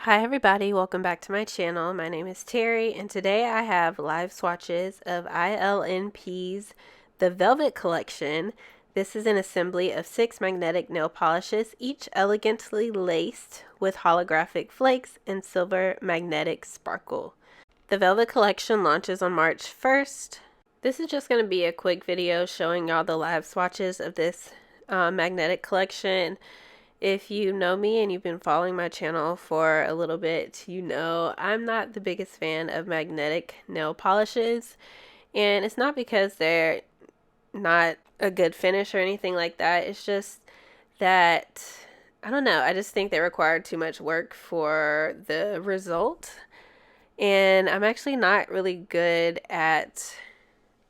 Hi everybody, welcome back to my channel. My name is Terry and today I have live swatches of ILNP's The Velvet Collection. This is an assembly of 6 magnetic nail polishes, each elegantly laced with holographic flakes and silver magnetic sparkle. The Velvet Collection launches on March 1st. This is just going to be a quick video showing y'all the live swatches of this magnetic collection. If you know me and you've been following my channel for a little bit, you know I'm not the biggest fan of magnetic nail polishes. And it's not because they're not a good finish or anything like that. It's just that, I don't know, I just think they require too much work for the result. And I'm actually not really good at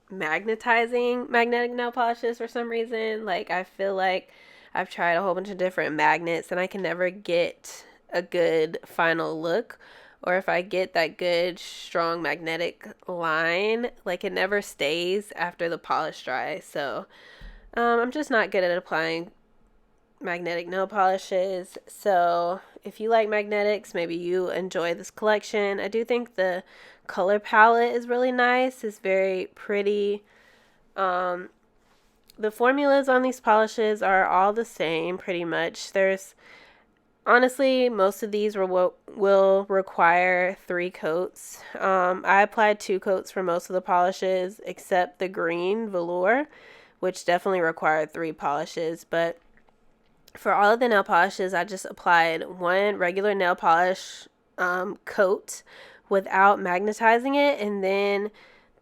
magnetizing magnetic nail polishes for some reason. Like, I feel like I've tried a whole bunch of different magnets and I can never get a good final look, or if I get that good strong magnetic line, like it never stays after the polish dries. So I'm just not good at applying magnetic nail polishes. So if you like magnetics, maybe you enjoy this collection. I do think the color palette is really nice. It's very pretty. The formulas on these polishes are all the same pretty much. There's honestly, most of these will require 3 coats. I applied 2 coats for most of the polishes except the green Velour, which definitely required 3 polishes. But for all of the nail polishes, I just applied 1 regular nail polish coat without magnetizing it, and then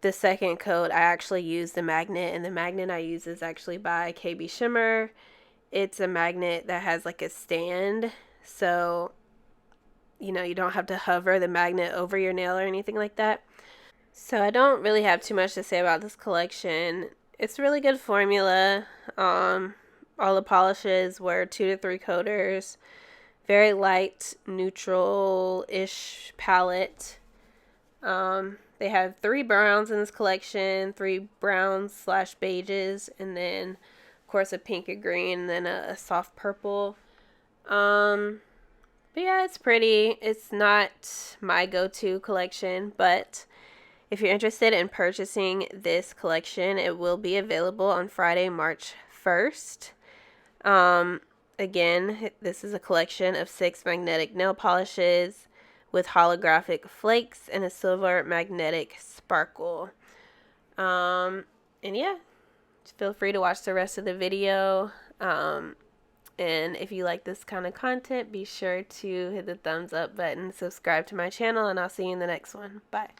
the second coat I actually used the magnet, and the magnet I use is actually by KB Shimmer. It's a magnet that has like a stand, so you know you don't have to hover the magnet over your nail or anything like that. So I don't really have too much to say about this collection. It's a really good formula. All the polishes were 2 to 3 coaters. Very light, neutral-ish palette. They have 3 browns in this collection, 3 browns slash beiges, and then, of course, a pink, a green, and then a soft purple. But yeah, it's pretty. It's not my go-to collection, but if you're interested in purchasing this collection, it will be available on Friday, March 1st. Again, this is a collection of 6 magnetic nail polishes with holographic flakes and a silver magnetic sparkle. And yeah, feel free to watch the rest of the video. And if you like this kind of content, be sure to hit the thumbs up button, subscribe to my channel, and I'll see you in the next one. Bye.